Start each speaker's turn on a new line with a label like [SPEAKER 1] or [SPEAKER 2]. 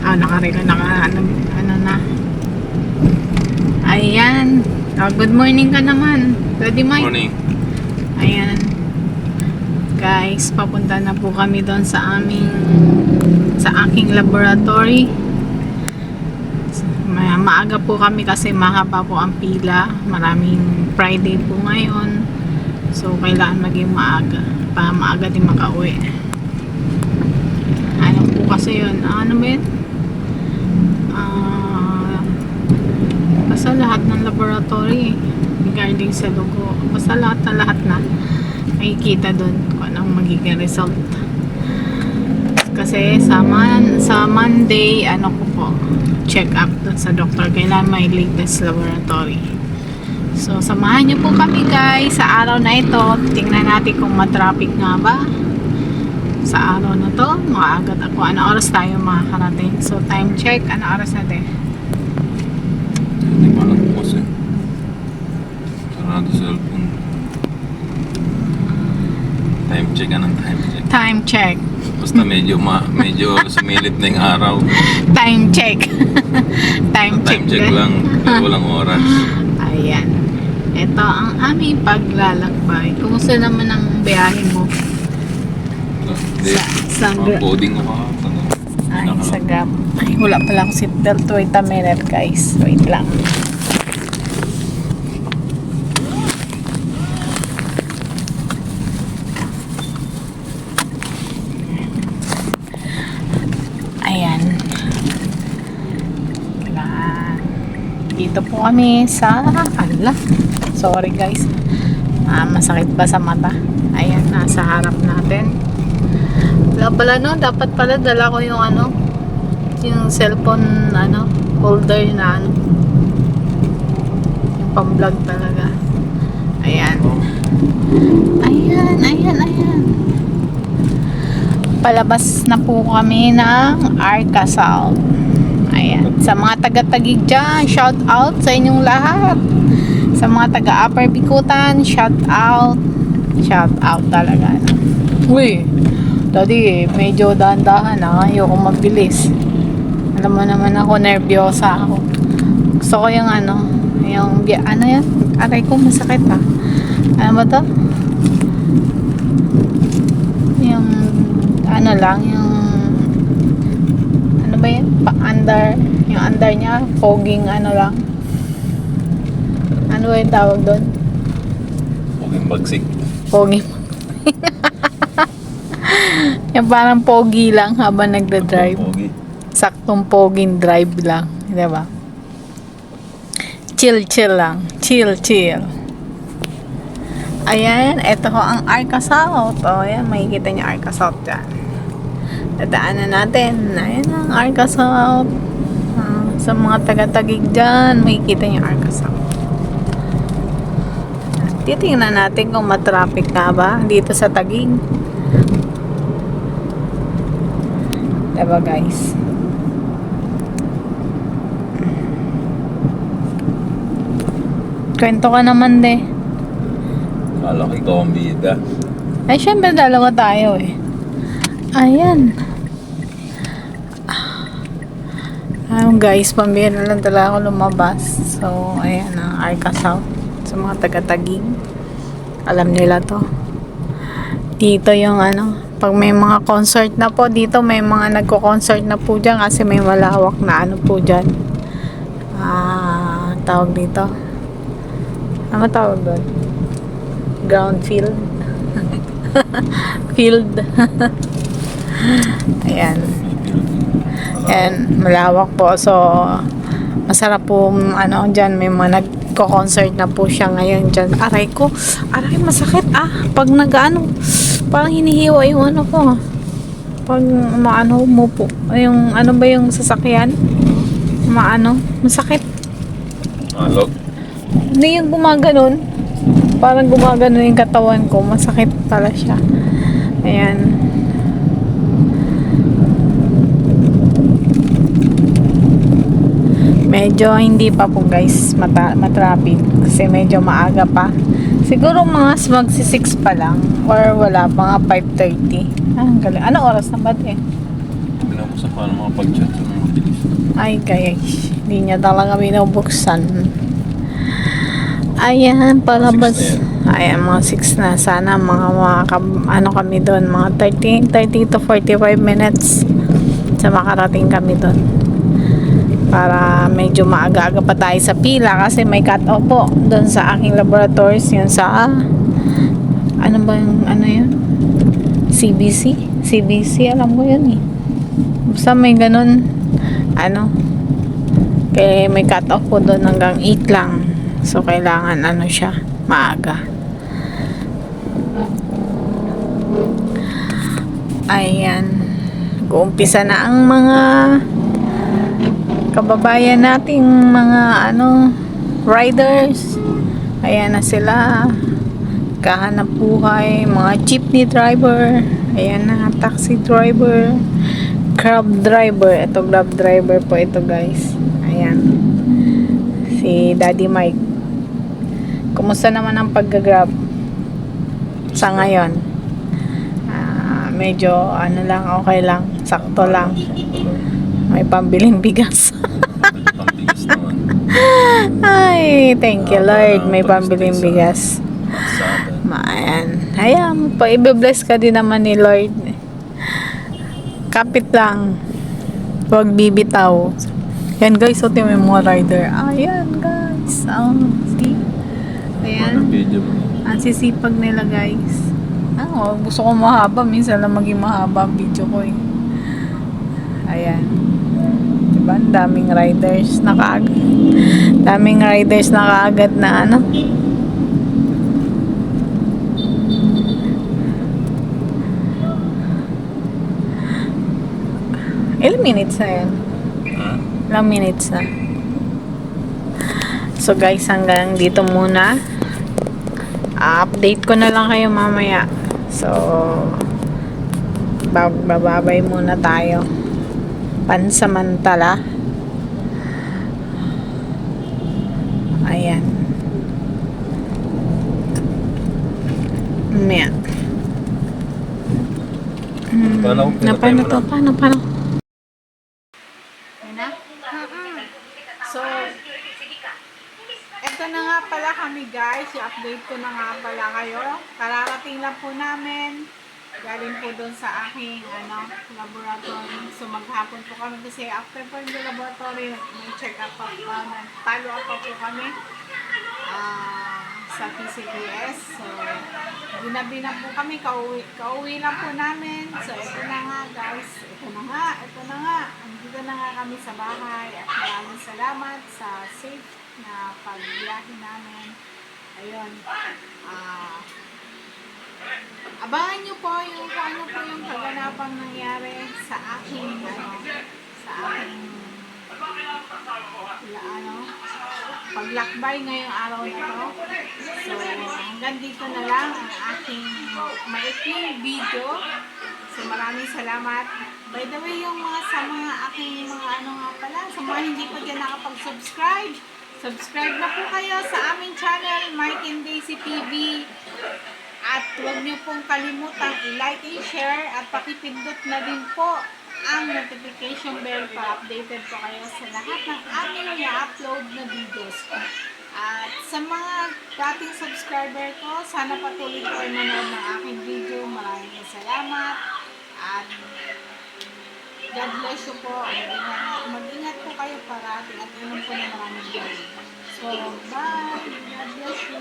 [SPEAKER 1] Ano na. Ayan. Good morning ka naman. Ready, Mike?
[SPEAKER 2] Morning.
[SPEAKER 1] Ayan. Guys, papunta na po kami doon sa aking laboratory. Maaga po kami kasi mahaba po ang pila. Maraming Friday po ngayon. So, kailangan maging maaga. Para maaga din makauwi. Ano po kasi yun? Ano ba yun? Basta lahat ng laboratory regarding sa dugo. Basta lahat na makikita doon kung anong magiging result. Kasi sa Monday, ano ko po, check up doon sa doktor. Kailangan may latest laboratory. So, samahan niyo po kami guys sa araw na ito. Tingnan natin kung matraffic nga ba sa araw na to. Maagat ako. Ano oras tayo makakarating? So, time check. Ano oras natin?
[SPEAKER 2] Hindi pa lang po kasi. Sarado cellphone. Time check, anong time check?
[SPEAKER 1] Time check.
[SPEAKER 2] Basta medyo sumilip na yung araw.
[SPEAKER 1] Time check. Time check.
[SPEAKER 2] Time check lang, pero walang oras.
[SPEAKER 1] Ayan. Ito ang aming paglalakbay. Kumusta naman ang biyahe mo?
[SPEAKER 2] Hindi. Coding ako.
[SPEAKER 1] Ay, sa Grab. Ay, wala pala akong seatbelt. Wait a minute, guys. Wait lang. Ayan. Dito po kami sa... Sorry, guys. Masakit ba sa mata? Ayan, nasa harap natin. Wala pala no, dapat pala dala ko yung yung cellphone holder na yung pang-vlog talaga. Ayan. Ayan. Palabas na po kami ng Arcasal. Ayan. Sa mga taga-Taguig dyan, shout out sa inyong lahat. Sa mga taga-Upper Bikutan, shout out. Shout out talaga. Uy! Daddy, medyo dahan-dahan ayoko mabilis. Alam mo naman ako, nervyosa ako. Gusto ko yung yung yan? Aray ko, masakit Ano ba to? Yung yung ano ba yan? Pa-under. Yung under niya, fogging lang. Ano ba yung tawag doon?
[SPEAKER 2] Foging bagsik.
[SPEAKER 1] Fogging. Yung parang pogi lang habang nagda-drive. Saktong poging drive lang. Diba? Chill lang. Chill. Ayan. Ito ko ang Arcasal. Ayan. Makikita niyo Arcasal dyan. Dadaanan natin. Ayan ang Arcasal. Sa mga taga-Taguig dyan, makikita niyo Arcasal. Titingnan natin kung matraffic nga ba dito sa Taguig. Diba guys? Kwento ka naman
[SPEAKER 2] Kala ko ikaw ang bida.
[SPEAKER 1] Ay, syempre dalawa tayo Ayan. Ayun guys, pambira lang talaga ako lumabas. So, ayan ang Arcasal. Sa mga taga-Taguig. Alam nila to. Dito yung pag may mga concert na po dito, may mga nagko-concert na po dyan kasi may malawak na po dyan. Tawag dito. Ano tawag doon? Ground field. Field. Ayan. And malawak po. So, masarap po dyan. May mga nagko-concert na po siya ngayon dyan. Aray ko. Aray, masakit Pag parang hinihiwa yung ko pag mo po yung ba yung sasakyan masakit hindi yung gumaganon parang gumaganon yung katawan ko masakit pala siya ayan medyo hindi pa po guys matraffic kasi medyo maaga pa siguro mga magsi-6 pa lang or wala pa nga 5:30 ang galing ano oras na ba
[SPEAKER 2] Sabi na ko sa paano makapag-chat sa mga
[SPEAKER 1] Ay guys, hindi niya talaga binubuksan. Ayan, palabas. Ayan, mga 6 na. Sana ano kami doon, mga 30 to 45 minutes sa makarating kami doon. Para medyo maaga-aga pa tayo sa pila kasi may cut-off po doon sa aking laboratories. Yun sa, ano ba yung, ano yun? CBC? CBC, alam ko yun eh. Basta may ganun, ano, kaya may cut-off po doon hanggang 8 lang. So, kailangan ano siya, maaga. Ayan. Uumpisa na ang mga kababayan nating mga ano, riders. Ayan na sila. Kahanap buhay. Mga jeepney driver. Ayan na, taxi driver. Grab driver. Ito, grab driver po ito guys. Ayan. Si Daddy Mike. Kumusta naman ang pag-grab sa ngayon? Medyo ano lang, okay lang, sakto lang. May pambiling bigas.
[SPEAKER 2] Pambigas naman.
[SPEAKER 1] Ay, thank you Lord, may pambiling bigas. Ayan, i-bless ka din naman ni Lord. Kapit lang, huwag bibitaw. Yan guys, so may mga rider. Ayan guys, see? Ayan. Ang sisipag nila guys. Gusto ko mahaba. Minsan lang maging mahaba ang video ko eh. Ayan. Diba? Daming riders na kaagad. Daming riders na kaagad na ano. Ilang minutes na yan? Ilang minutes na? So guys, hanggang dito muna. Update ko na lang kayo mamaya. So, bababay muna tayo. Pansamantala. Ayan. Ayan. Paano to? Paano? So, eto na nga pala kami guys, i-update ko na nga pala kayo. Kararating lang po namin. Galing po doon sa aking laboratory. So maghapon po kami kasi after po yung laboratory, may check up pa po, follow up pa po kami sa PCPS. So ginabi na po kami, kauwi lang po namin. So ito na nga guys, ito na nga. Andito na nga kami sa bahay at maraming salamat sa safe na pagbiyahe namin. Ayun. Abangan nyo po yung ano po yung kaganapang nangyari sa aking paglakbay ngayong araw na to. So, hanggang dito na lang ang aking maikling video. So, maraming salamat. By the way, yung sa mga aking mga sa mga hindi pa dyan nakapag-subscribe, subscribe na po kayo sa aming channel, Mike and Daisy TV. At huwag niyo pong kalimutang i-like and share at pakipindot na din po ang notification bell para updated po kayo sa lahat ng aming i-upload na videos. At sa mga dating subscriber ko, sana patuloy po ay manood ng aking video. Maraming salamat. At God bless you po. Mag-ingat po kayo parati at inom po na maraming galing. So, bye. God bless you.